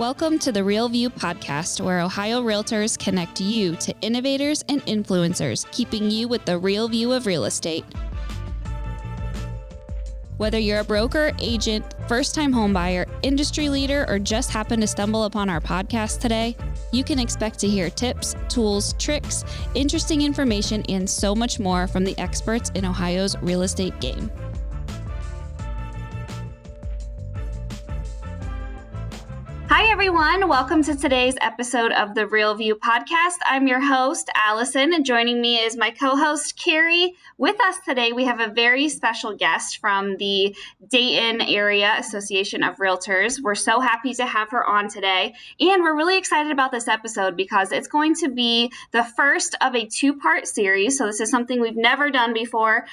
Welcome to the Real View podcast, where Ohio Realtors connect you to innovators and influencers, keeping you with the real view of real estate. Whether you're a broker, agent, first-time homebuyer, industry leader, or just happen to stumble upon our podcast today, you can expect to hear tips, tools, tricks, interesting information, and so much more from the experts in Ohio's real estate game. Hi, everyone. Welcome to today's episode of the Real View podcast. I'm your host, Allison, and joining me is my co-host, Carrie. With us today, we have a very special guest from the Dayton Area Association of Realtors. We're so happy to have her on today, and we're really excited about this episode because it's going to be the first of a two-part series. So this is something we've never done before.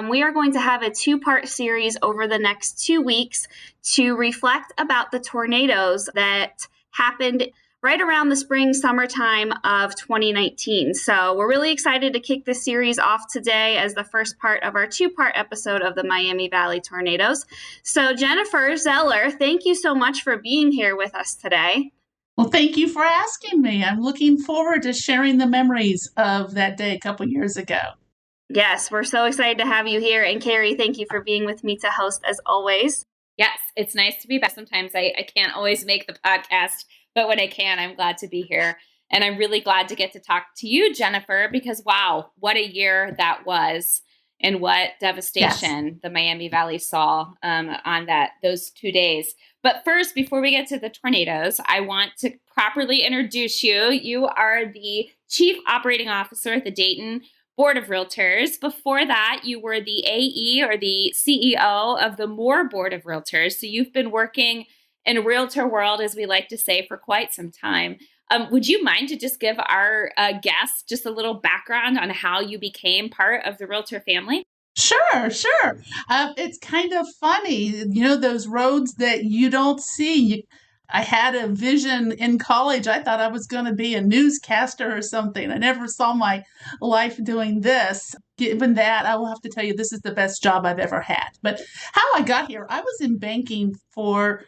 We are going to have a two-part series over the next 2 weeks to reflect about the tornadoes that happened right around the spring, summertime of 2019. So we're really excited to kick this series off today as the first part of our two-part episode of the Miami Valley tornadoes. So Jennifer Zeller, thank you so much for being here with us today. Well, thank you for asking me. I'm looking forward to sharing the memories of that day a couple years ago. Yes, we're so excited to have you here. And Carrie, thank you for being with me to host as always. Yes, it's nice to be back. Sometimes I can't always make the podcast, but when I can, I'm glad to be here. And I'm really glad to get to talk to you, Jennifer, because wow, what a year that was and what devastation the Miami Valley saw on those 2 days. But first, before we get to the tornadoes, I want to properly introduce you. You are the Chief Operating Officer at the Dayton Board of Realtors. Before that, you were the AE or the CEO of the Moore Board of Realtors. So you've been working in realtor world, as we like to say, for quite some time. Would you mind to just give our guests just a little background on how you became part of the realtor family? Sure. It's kind of funny, those roads that you don't see. I had a vision in college. I thought I was going to be a newscaster or something. I never saw my life doing this. Given that, I will have to tell you, this is the best job I've ever had. But how I got here, I was in banking for,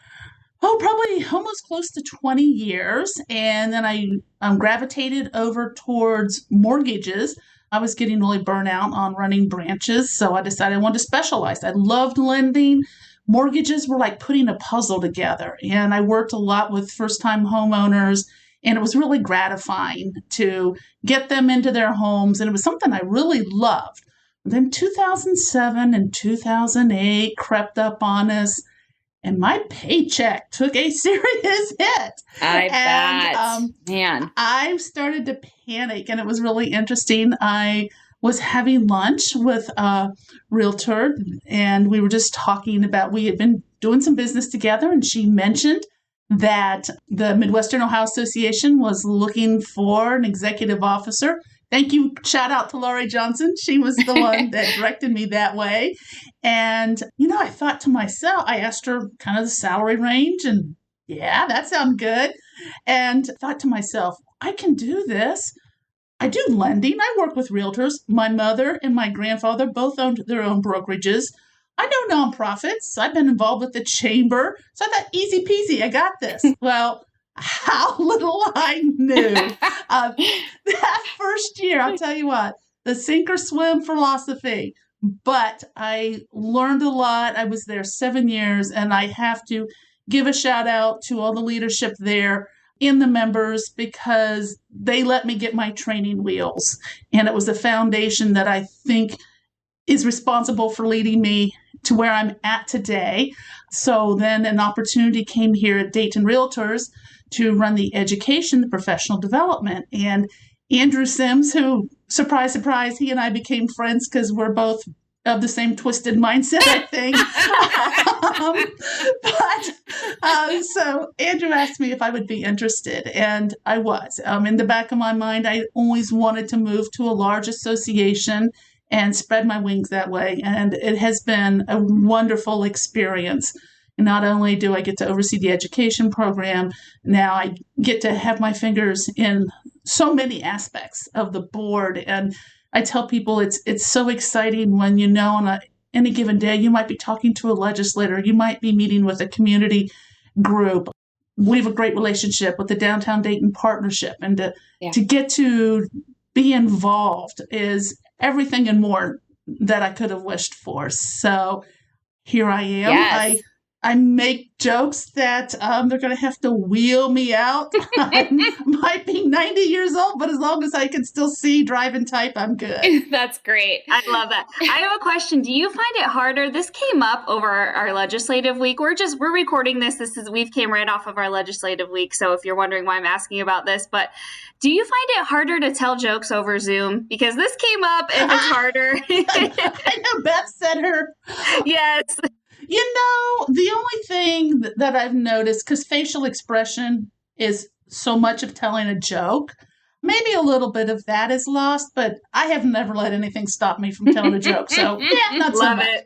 probably almost close to 20 years. And then I gravitated over towards mortgages. I was getting really burnt out on running branches. So I decided I wanted to specialize. I loved lending. Mortgages were like putting a puzzle together, and I worked a lot with first-time homeowners, and it was really gratifying to get them into their homes, and it was something I really loved. Then 2007 and 2008 crept up on us, and my paycheck took a serious hit. I bet. Man. I started to panic, and it was really interesting. I was having lunch with a realtor, and we were just talking about, we had been doing some business together, and she mentioned that the Midwestern Ohio Association was looking for an executive officer. Thank you. Shout out to Laurie Johnson. She was the one that directed me that way. And, I thought to myself, I asked her kind of the salary range, and yeah, that sounded good. And thought to myself, I can do this. I do lending. I work with realtors. My mother and my grandfather both owned their own brokerages. I know nonprofits. I've been involved with the chamber. So I thought, easy peasy, I got this. Well, how little I knew. That first year, I'll tell you what, the sink or swim philosophy. But I learned a lot. I was there 7 years, and I have to give a shout out to all the leadership there in the members, because they let me get my training wheels. And it was a foundation that I think is responsible for leading me to where I'm at today. So then an opportunity came here at Dayton Realtors to run the education, the professional development. And Andrew Sims, who, surprise, surprise, he and I became friends because we're both of the same twisted mindset, I think. So Andrew asked me if I would be interested, and I was. In the back of my mind, I always wanted to move to a large association and spread my wings that way, and it has been a wonderful experience. And not only do I get to oversee the education program, now I get to have my fingers in so many aspects of the board. And I tell people it's so exciting when on any given day you might be talking to a legislator, you might be meeting with a community group. we have a great relationship with the Downtown Dayton Partnership, and to get to be involved is everything and more that I could have wished for. So here I am. Yes. I make jokes that they're going to have to wheel me out. I might be 90 years old, but as long as I can still see, drive, and type, I'm good. That's great. I love that. I have a question. Do you find it harder? This came up over our legislative week. We're recording this. We came right off of our legislative week. So if you're wondering why I'm asking about this, but do you find it harder to tell jokes over Zoom? Because this came up and it's harder. I know Beth said her. Yes. The only thing that I've noticed, because facial expression is so much of telling a joke, maybe a little bit of that is lost, but I have never let anything stop me from telling a joke. So, yeah, not so much.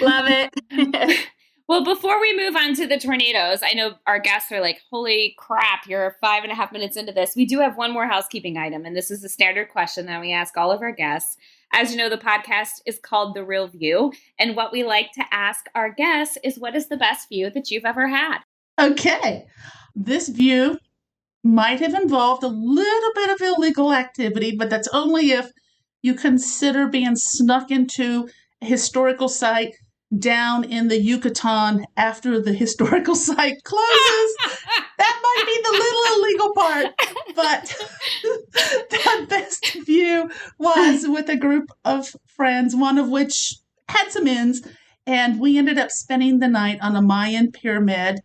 Love it. Well, before we move on to the tornadoes, I know our guests are like, holy crap, you're 5.5 minutes into this. We do have one more housekeeping item, and this is a standard question that we ask all of our guests. As you know, the podcast is called The Real View, and what we like to ask our guests is, what is the best view that you've ever had? Okay. This view might have involved a little bit of illegal activity, but that's only if you consider being snuck into a historical site down in the Yucatan after the historical site closes. That might be the little illegal part, but the best view was with a group of friends, one of which had some ins, and we ended up spending the night on a Mayan pyramid,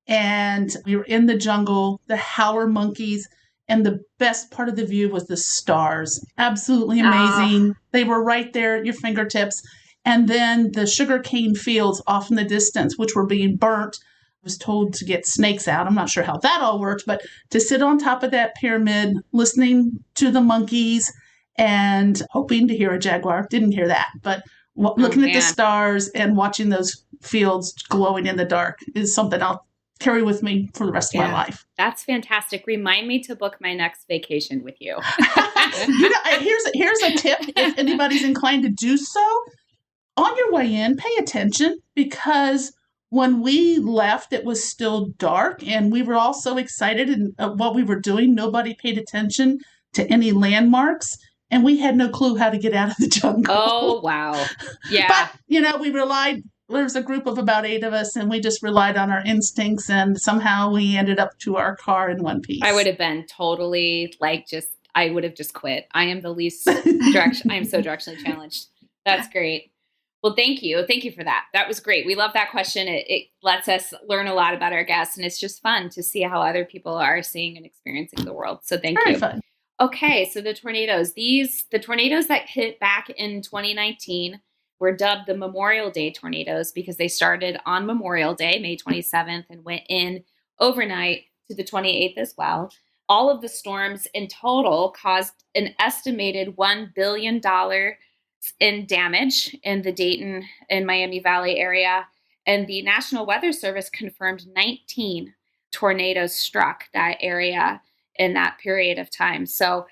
and we were in the jungle, the howler monkeys, and the best part of the view was the stars. Absolutely amazing. They were right there at your fingertips. And then the sugarcane fields off in the distance, which were being burnt. I was told to get snakes out. I'm not sure how that all worked, but to sit on top of that pyramid, listening to the monkeys and hoping to hear a jaguar. Didn't hear that, but looking at the stars and watching those fields glowing in the dark is something I'll carry with me for the rest of my life. That's fantastic. Remind me to book my next vacation with you. Here's a tip if anybody's inclined to do so. On your way in, pay attention, because when we left, it was still dark, and we were all so excited in what we were doing. Nobody paid attention to any landmarks, and we had no clue how to get out of the jungle. Oh, wow. Yeah. But, we relied, there was a group of about 8 of us, and we just relied on our instincts, and somehow we ended up to our car in one piece. I would have been totally I would have just quit. I am the least I am so directionally challenged. That's great. Well, thank you. Thank you for that. That was great. We love that question. It lets us learn a lot about our guests, and it's just fun to see how other people are seeing and experiencing the world. So thank you. Fun. Okay, so the tornadoes. The tornadoes that hit back in 2019 were dubbed the Memorial Day tornadoes because they started on Memorial Day, May 27th, and went in overnight to the 28th as well. All of the storms in total caused an estimated $1 billion in damage in the Dayton and Miami Valley area. And the National Weather Service confirmed 19 tornadoes struck that area in that period of time. So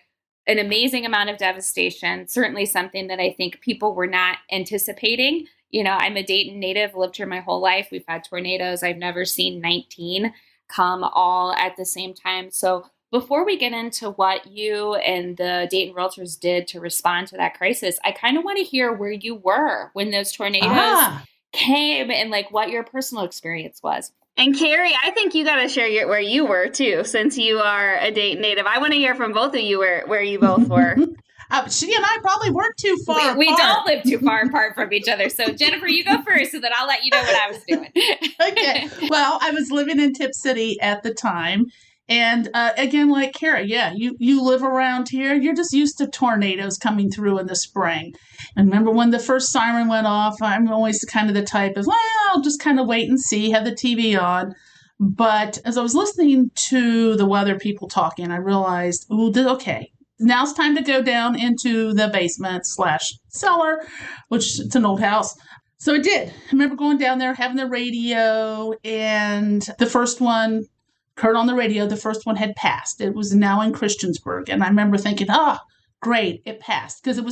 an amazing amount of devastation, certainly something that I think people were not anticipating. I'm a Dayton native, lived here my whole life. We've had tornadoes. I've never seen 19 come all at the same time. So before we get into what you and the Dayton Realtors did to respond to that crisis, I kind of want to hear where you were when those tornadoes came and what your personal experience was. And Carrie, I think you got to share where you were too, since you are a Dayton native. I want to hear from both of you where you both were. She and I probably weren't too far apart. We don't live too far apart from each other. So Jennifer, you go first so that I'll let you know what I was doing. Okay. Well, I was living in Tip City at the time. And again, like Carrie, you live around here. You're just used to tornadoes coming through in the spring. And remember when the first siren went off, I'm always kind of the type of, I'll just kind of wait and see, have the TV on. But as I was listening to the weather people talking, I realized, okay, now it's time to go down into the basement / cellar, which it's an old house. So I did. I remember going down there, having the radio, and the first one heard on the radio, the first one had passed. It was now in Christiansburg. And I remember thinking, great, it passed. Because it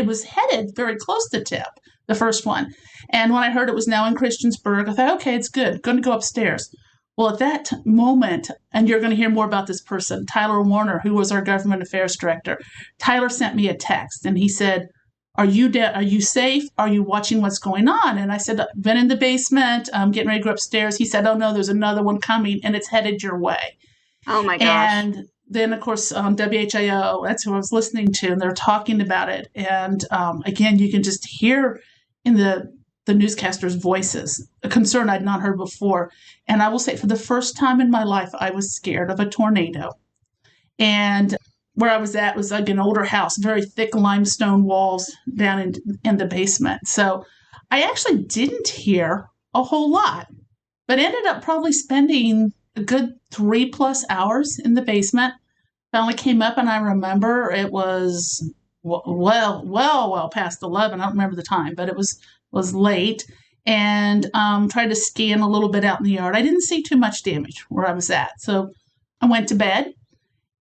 was headed very close to Tip, the first one. And when I heard it was now in Christiansburg, I thought, okay, it's good. I'm going to go upstairs. Well, at that moment, and you're going to hear more about this person, Tyler Warner, who was our government affairs director, Tyler sent me a text and he said, are you safe? Are you watching what's going on? And I said, I've been in the basement. I'm getting ready to go upstairs. He said, oh, no, there's another one coming and it's headed your way. Oh, my gosh. And then, of course, on WHIO, that's who I was listening to, and they're talking about it. And again, you can just hear in the newscasters' voices a concern I'd not heard before. And I will say, for the first time in my life, I was scared of a tornado. And where I was at was like an older house, very thick limestone walls down in the basement. So I actually didn't hear a whole lot, but ended up probably spending a good 3+ hours in the basement. Finally came up, and I remember it was well past 11. I don't remember the time, but it was late, and tried to scan a little bit out in the yard. I didn't see too much damage where I was at, so I went to bed.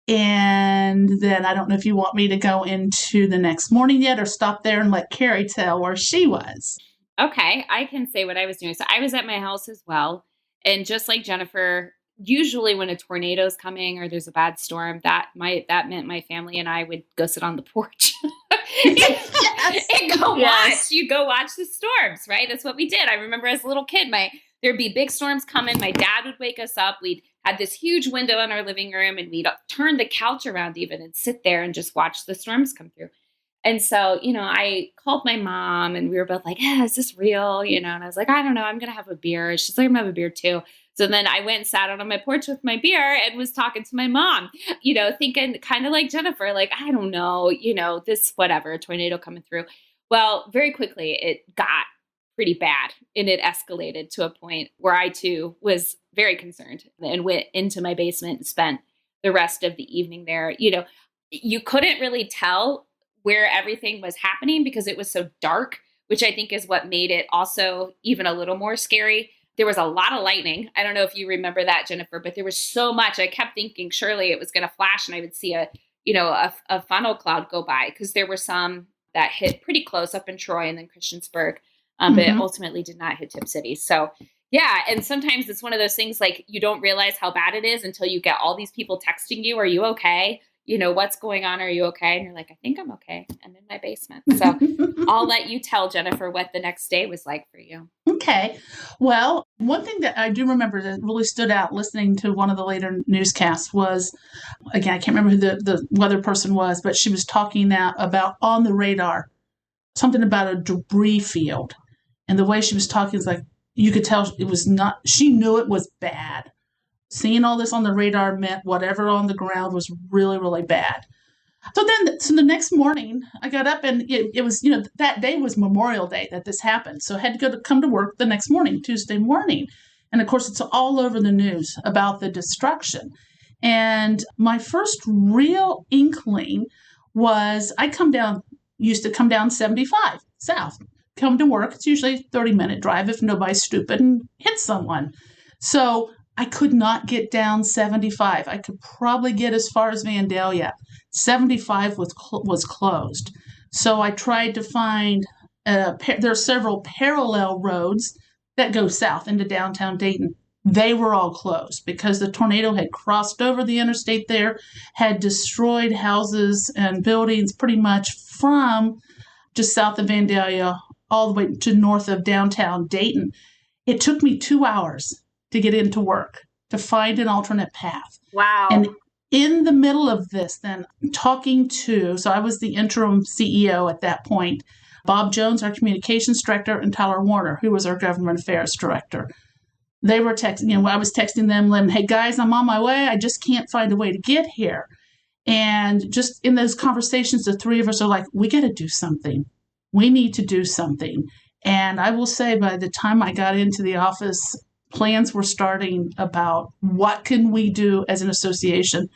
And then I don't know if you want me to go into the next morning yet or stop there and let Carrie tell where she was. Okay, I can say what I was doing. So I was at my house as well. And just like Jennifer, usually when a tornado is coming or there's a bad storm, that meant my family and I would go sit on the porch and go watch. You go watch the storms, right? That's what we did. I remember as a little kid, there'd be big storms coming. My dad would wake us up. We'd had this huge window in our living room, and we'd turn the couch around even and sit there and just watch the storms come through. And so, I called my mom, and we were both like, is this real? And I was like, I don't know. I'm going to have a beer. She's like, I'm going to have a beer too. So then I went and sat out on my porch with my beer and was talking to my mom, thinking kind of like Jennifer, like, I don't know, this, whatever, tornado coming through. Well, very quickly it got pretty bad, and it escalated to a point where I too was very concerned and went into my basement and spent the rest of the evening there. You couldn't really tell where everything was happening because it was so dark, which I think is what made it also even a little more scary. There was a lot of lightning. I don't know if you remember that, Jennifer, but there was so much. I kept thinking surely it was going to flash and I would see a funnel cloud go by, because there were some that hit pretty close up in Troy and then Christiansburg, but it ultimately did not hit Tip City. So yeah. And sometimes it's one of those things like you don't realize how bad it is until you get all these people texting you, are you okay? What's going on? Are you okay? And you're like, I think I'm okay. I'm in my basement. So I'll let you tell, Jennifer, what the next day was like for you. Okay. Well, one thing that I do remember that really stood out listening to one of the later newscasts was, again, I can't remember who the weather person was, but she was talking now about on the radar, something about a debris field. And the way she was talking is like, you could tell it was not, she knew it was bad. Seeing all this on the radar meant whatever on the ground was really, really bad. So the next morning I got up, and it was, that day was Memorial Day that this happened. So I had to come to work the next morning, Tuesday morning. And of course, it's all over the news about the destruction. And my first real inkling was used to come down 75 south, come to work. It's usually a 30-minute drive if nobody's stupid and hits someone. So I could not get down 75. I could probably get as far as Vandalia. 75 was closed. So I tried to find, there are several parallel roads that go south into downtown Dayton. They were all closed because the tornado had crossed over the interstate there, had destroyed houses and buildings pretty much from just south of Vandalia all the way to north of downtown Dayton. It took me 2 hours to get into work, to find an alternate path. Wow. And in the middle of this, then so I was the interim CEO at that point, Bob Jones, our communications director, and Tyler Warner, who was our government affairs director. They were texting, I was texting them, and, hey guys, I'm on my way. I just can't find a way to get here. And just in those conversations, the three of us are like, we got to do something. We need to do something. And I will say by the time I got into the office, plans were starting about what can we do as an association.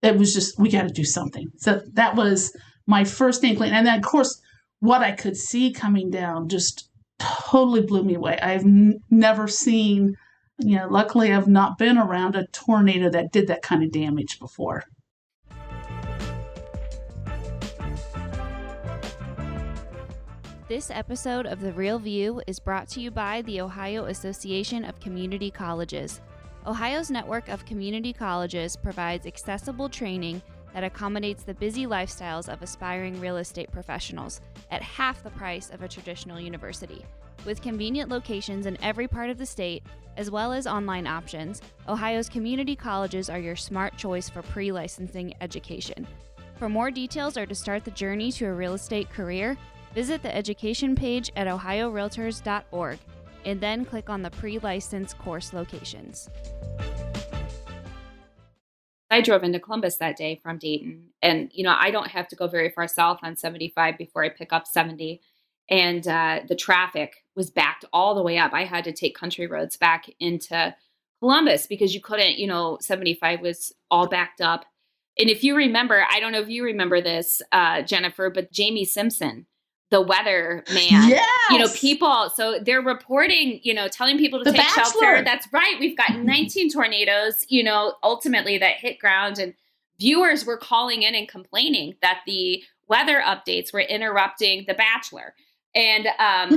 It was just, we got to do something. So that was my first inkling. And then, of course, what I could see coming down just totally blew me away. I've never seen, luckily I've not been around a tornado that did that kind of damage before. This episode of The Real View is brought to you by the Ohio Association of Community Colleges. Ohio's network of community colleges provides accessible training that accommodates the busy lifestyles of aspiring real estate professionals at half the price of a traditional university. With convenient locations in every part of the state, as well as online options, Ohio's community colleges are your smart choice for pre-licensing education. For more details or to start the journey to a real estate career, visit the education page at ohiorealtors.org and then click on the pre-license course locations. I drove into Columbus that day from Dayton, and I don't have to go very far south on 75 before I pick up 70. And the traffic was backed all the way up. I had to take country roads back into Columbus because you couldn't, 75 was all backed up. And if you remember, I don't know if you remember this, Jennifer, but Jamie Simpson, the weather man, Yes! people, so they're reporting, telling people to The take Bachelor. shelter. That's right. We've got 19 tornadoes, ultimately that hit ground, and viewers were calling in and complaining that the weather updates were interrupting The Bachelor. And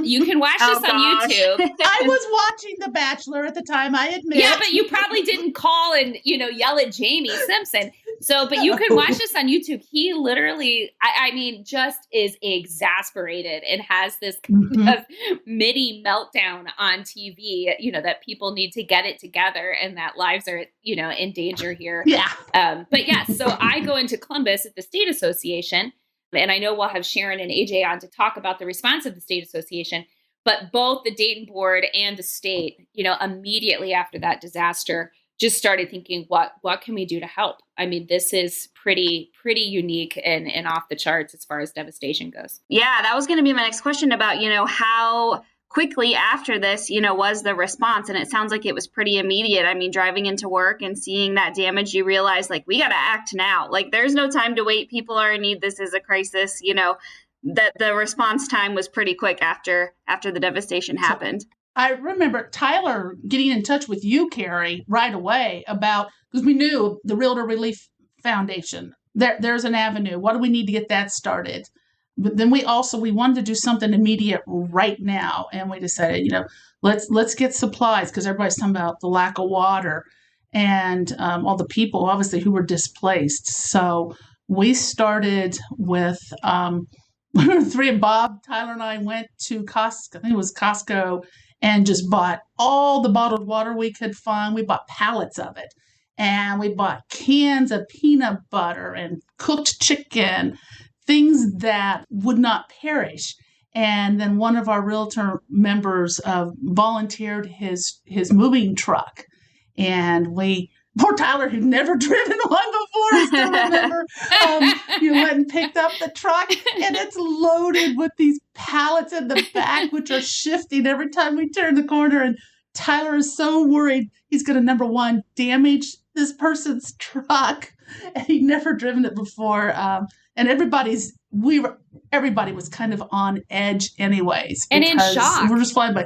you can watch this on YouTube. I was watching The Bachelor at the time, I admit. Yeah, but you probably didn't call and, yell at Jamie Simpson. So, but you can watch this on YouTube. He literally, just is exasperated and has this kind of mini meltdown on TV, that people need to get it together and that lives are, in danger here. Yeah. But yes, so I go into Columbus at the State Association. And I know we'll have Sharon and AJ on to talk about the response of the State Association, but both the Dayton board and the state, immediately after that disaster, just started thinking, what can we do to help? I mean, this is pretty unique and off the charts as far as devastation goes. Yeah, that was going to be my next question about, how quickly after this, was the response? And it sounds like it was pretty immediate. I mean, driving into work and seeing that damage, you realize we got to act now. There's no time to wait. People are in need. This is a crisis, that the response time was pretty quick after the devastation happened. I remember Tyler getting in touch with you, Carrie, right away because we knew the Realtor Relief Foundation, there's an avenue. What do we need to get that started? But then we wanted to do something immediate right now. And we decided, let's get supplies because everybody's talking about the lack of water and all the people, obviously, who were displaced. So we started with three of Bob, Tyler, and I went to Costco. I think it was Costco, and just bought all the bottled water we could find. We bought pallets of it. And we bought cans of peanut butter and cooked chicken, things that would not perish. And then one of our realtor members volunteered his moving truck. And poor Tyler, who'd never driven one before, I still remember, went and picked up the truck, and it's loaded with these pallets in the back, which are shifting every time we turn the corner. And Tyler is so worried he's going to, number one, damage this person's truck. And he'd never driven it before. And everybody was kind of on edge anyways. And in shock. We're just flying by.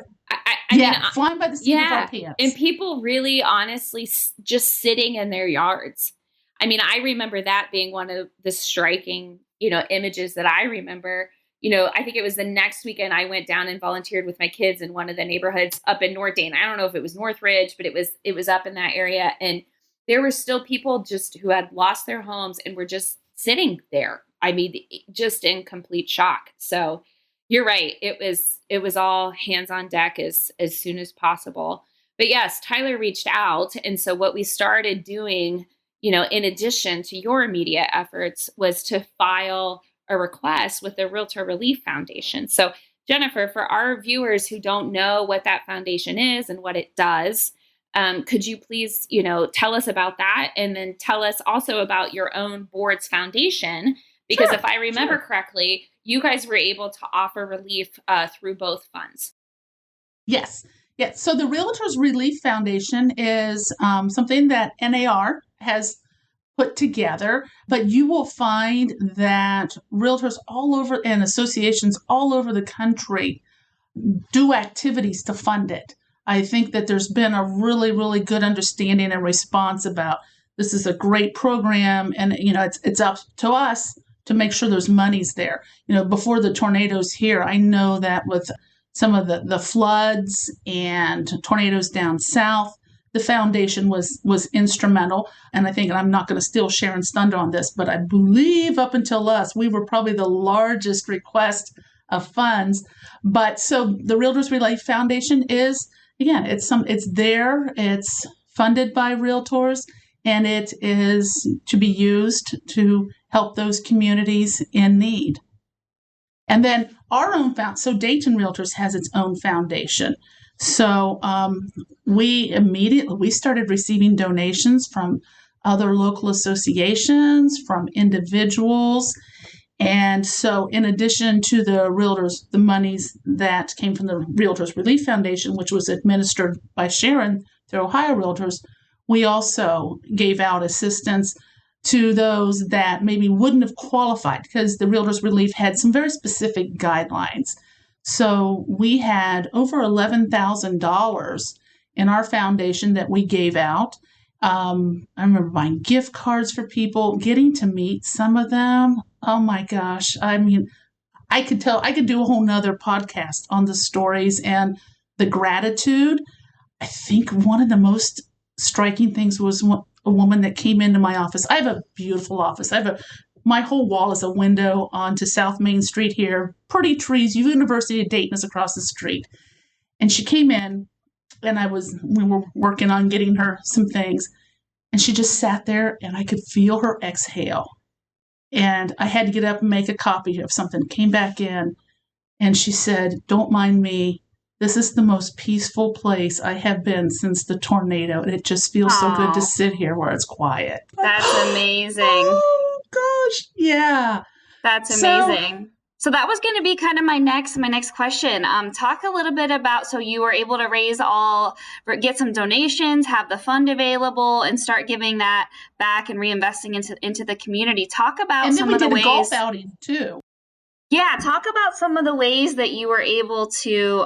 Flying by the seat of our pants. And people really honestly just sitting in their yards. I mean, I remember that being one of the striking, images that I remember. I think it was the next weekend I went down and volunteered with my kids in one of the neighborhoods up in North Dayton. I don't know if it was Northridge, but it was up in that area. And there were still people just who had lost their homes and were just sitting there. I mean, just in complete shock. So you're right. It was all hands on deck as soon as possible. But yes, Tyler reached out. And so what we started doing, in addition to your immediate efforts, was to file a request with the Realtor Relief Foundation. So Jennifer, for our viewers who don't know what that foundation is and what it does, could you please, tell us about that, and then tell us also about your own board's foundation? Because if I remember correctly, you guys were able to offer relief through both funds. Yes. So the Realtors Relief Foundation is something that NAR has put together, but you will find that realtors all over and associations all over the country do activities to fund it. I think that there's been a really, really good understanding and response about this is a great program, and it's up to us to make sure there's monies there. Before the tornadoes here, I know that with some of the floods and tornadoes down south, the foundation was instrumental. And I think, and I'm not going to steal Sharon's thunder on this, but I believe up until us, we were probably the largest request of funds. But so the Realtors Relief Foundation is, again, it's there, it's funded by Realtors, and it is to be used to help those communities in need. And then our own so Dayton Realtors has its own foundation. So we started receiving donations from other local associations, from individuals. And so in addition to the Realtors, the monies that came from the Realtors Relief Foundation, which was administered by Sharon through Ohio Realtors, we also gave out assistance to those that maybe wouldn't have qualified, because the Realtors Relief had some very specific guidelines. So we had over $11,000 in our foundation that we gave out. I remember buying gift cards for people, getting to meet some of them. Oh my gosh. I mean, I could do a whole nother podcast on the stories and the gratitude. I think one of the most striking things was a woman that came into my office. I have a beautiful office. My whole wall is a window onto South Main Street here. Pretty trees. University of Dayton is across the street. And she came in, and we were working on getting her some things. And she just sat there, and I could feel her exhale. And I had to get up and make a copy of something. Came back in, and she said, "Don't mind me. This is the most peaceful place I have been since the tornado. And it just feels so good to sit here where it's quiet." That's amazing. Oh, gosh. Yeah. That's amazing. So that was going to be kind of my next question. Talk a little bit about, so you were able to get some donations, have the fund available, and start giving that back and reinvesting into the community. Talk about some of the ways. And then we did a golf outing too. Yeah, talk about some of the ways that you were able to,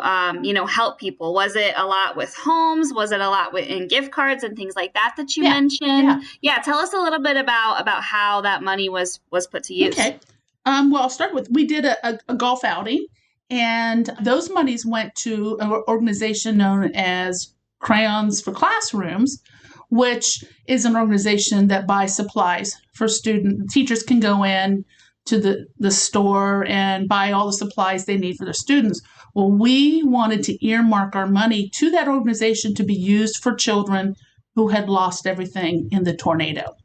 help people. Was it a lot with homes? Was it a lot in gift cards and things like that you mentioned? Yeah, tell us a little bit about how that money was put to use. Okay. Well, I'll start with, we did a golf outing, and those monies went to an organization known as Crayons for Classrooms, which is an organization that buys supplies for students. Teachers can go in to the store and buy all the supplies they need for their students. Well, we wanted to earmark our money to that organization to be used for children who had lost everything in the tornado.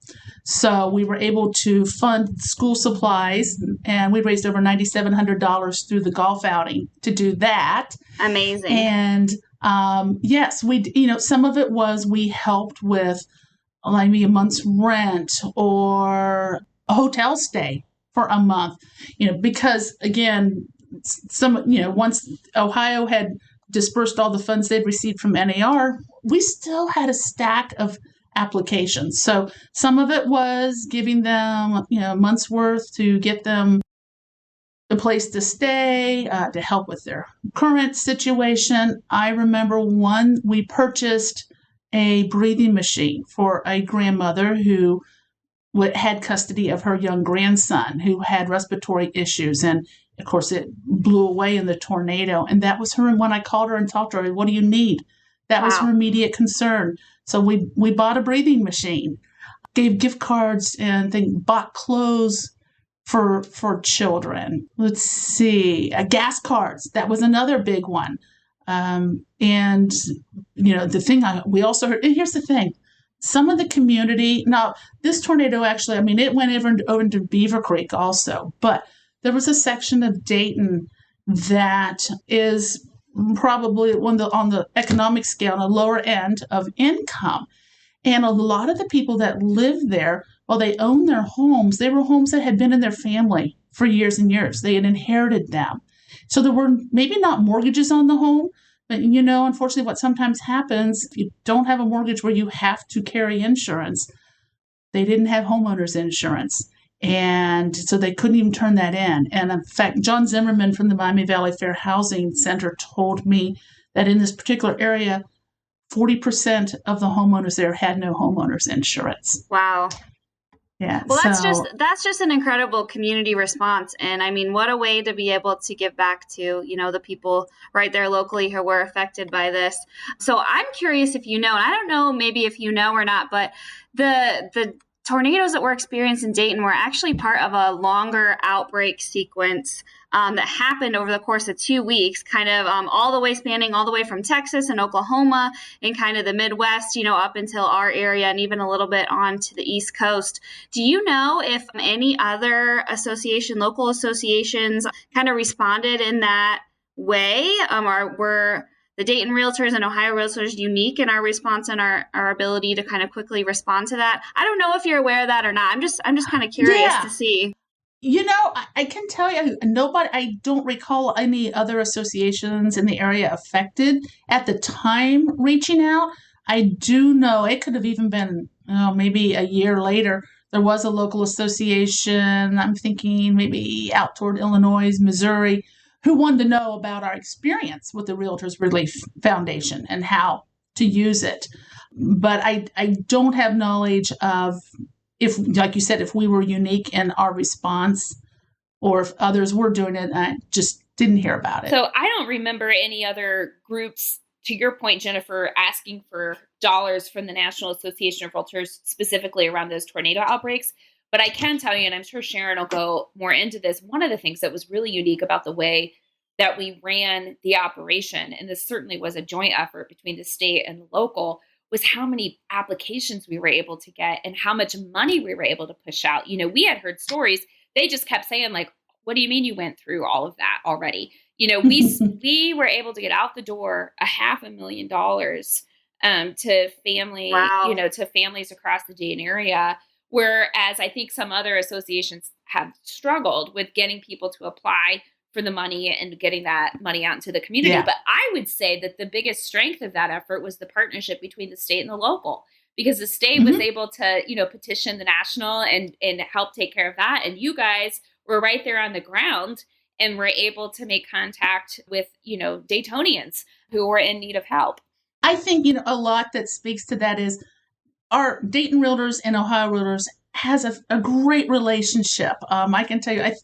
So we were able to fund school supplies, and we raised over $9,700 through the golf outing to do that. Amazing. And yes, some of it was we helped with maybe a month's rent or a hotel stay for a month, because again, once Ohio had dispersed all the funds they'd received from NAR, we still had a stack of applications. So some of it was giving them, a month's worth to get them a place to stay, to help with their current situation. I remember we purchased a breathing machine for a grandmother who had custody of her young grandson who had respiratory issues. And of course, it blew away in the tornado. And that was her. And when I called her and talked to her, "What do you need?" That was her immediate concern. So we bought a breathing machine, gave gift cards, and bought clothes for children. Let's see, gas cards. That was another big one. And the thing we also heard. And here's the thing. Some of the community, now this tornado actually, it went over into Beaver Creek also, but there was a section of Dayton that is probably on the economic scale, on the lower end of income. And a lot of the people that lived there, while they owned their homes, they were homes that had been in their family for years and years. They had inherited them. So there were maybe not mortgages on the home, but, unfortunately, what sometimes happens, if you don't have a mortgage where you have to carry insurance, they didn't have homeowners insurance. And so they couldn't even turn that in. And in fact, John Zimmerman from the Miami Valley Fair Housing Center told me that in this particular area, 40% of the homeowners there had no homeowners insurance. Wow. Yeah. Well, that's just an incredible community response. And I mean, what a way to be able to give back to, the people right there locally who were affected by this. So I'm curious if you know, and I don't know maybe if you know or not, but the tornadoes that were experienced in Dayton were actually part of a longer outbreak sequence that happened over the course of 2 weeks, kind of spanning all the way from Texas and Oklahoma and kind of the Midwest, up until our area and even a little bit on to the East Coast. Do you know if any other local associations kind of responded in that way? Or were the Dayton Realtors and Ohio Realtors unique in our response and our ability to kind of quickly respond to that? I don't know if you're aware of that or not. I'm just kind of curious to see. I can tell you, I don't recall any other associations in the area affected at the time reaching out. I do know it could have even been maybe a year later. There was a local association, I'm thinking maybe out toward Illinois, Missouri, who wanted to know about our experience with the Realtors Relief Foundation and how to use it. But I don't have knowledge of if, like you said, if we were unique in our response or if others were doing it. I just didn't hear about it. So I don't remember any other groups, to your point, Jennifer, asking for dollars from the National Association of Realtors specifically around those tornado outbreaks. But I can tell you, and I'm sure Sharon will go more into this, one of the things that was really unique about the way that we ran the operation, and this certainly was a joint effort between the state and the local, was how many applications we were able to get and how much money we were able to push out. We had heard stories. They just kept saying, like, what do you mean you went through all of that already? We were able to get out the door $500,000 to family, Wow. To families across the Dayton area. Whereas I think some other associations have struggled with getting people to apply for the money and getting that money out into the community. Yeah. But I would say that the biggest strength of that effort was the partnership between the state and the local, because the state was able to, petition the national and help take care of that. And you guys were right there on the ground and were able to make contact with, Daytonians who were in need of help. I think, a lot that speaks to that is our Dayton Realtors and Ohio Realtors has a great relationship. I can tell you,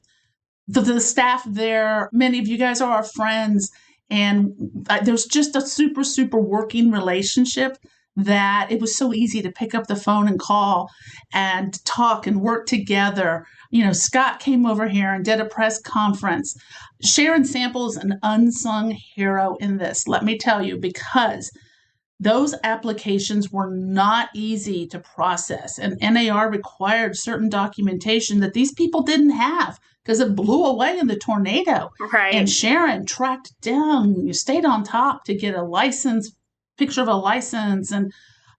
the staff there, many of you guys are our friends, and there's just a super, super working relationship that it was so easy to pick up the phone and call and talk and work together. Scott came over here and did a press conference. Sharon Sample is an unsung hero in this, let me tell you, because those applications were not easy to process, and NAR required certain documentation that these people didn't have because it blew away in the tornado. Right. And Sharon tracked down, you stayed on top to get a license, picture of a license and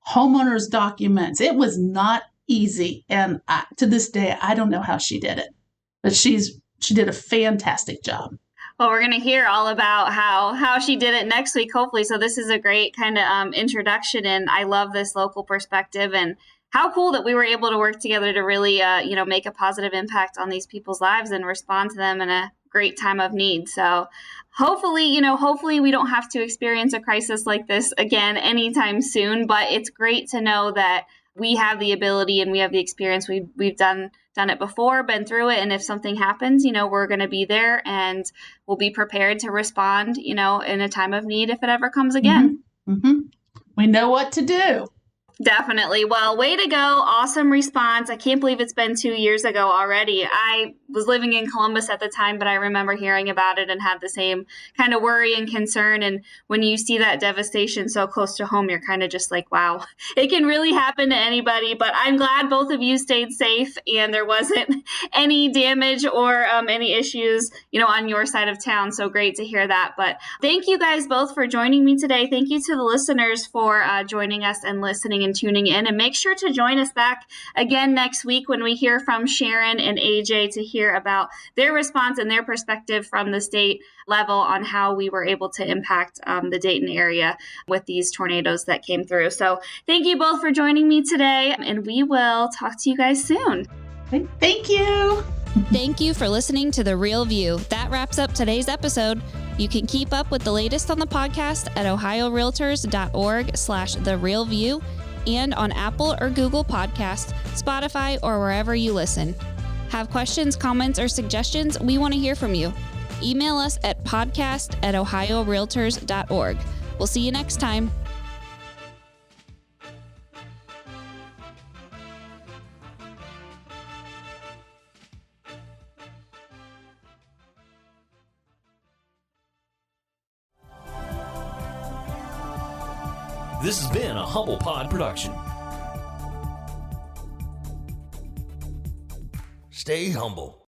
homeowners documents. It was not easy. And to this day, I don't know how she did it, but she did a fantastic job. Well, we're going to hear all about how she did it next week, hopefully. So this is a great kind of introduction, and I love this local perspective and how cool that we were able to work together to really, make a positive impact on these people's lives and respond to them in a great time of need. So hopefully we don't have to experience a crisis like this again anytime soon, but it's great to know that we have the ability and we have the experience. We've done it before, been through it. And if something happens, we're going to be there and we'll be prepared to respond, in a time of need if it ever comes again. We know what to do. Definitely. Well, way to go. Awesome response. I can't believe it's been 2 years ago already. I was living in Columbus at the time, but I remember hearing about it and had the same kind of worry and concern. And when you see that devastation so close to home, you're kind of just like, wow, it can really happen to anybody. But I'm glad both of you stayed safe and there wasn't any damage or any issues, on your side of town. So great to hear that. But thank you guys both for joining me today. Thank you to the listeners for joining us and listening and tuning in. And make sure to join us back again next week when we hear from Sharon and AJ to hear about their response and their perspective from the state level on how we were able to impact the Dayton area with these tornadoes that came through. So thank you both for joining me today, and we will talk to you guys soon. Thank you. Thank you for listening to The Real View. That wraps up today's episode. You can keep up with the latest on the podcast at ohiorealtors.org/therealview. and on Apple or Google Podcasts, Spotify, or wherever you listen. Have questions, comments, or suggestions? We want to hear from you. Email us at podcast@ohiorealtors.org. We'll see you next time. This has been a Humble Pod production. Stay humble.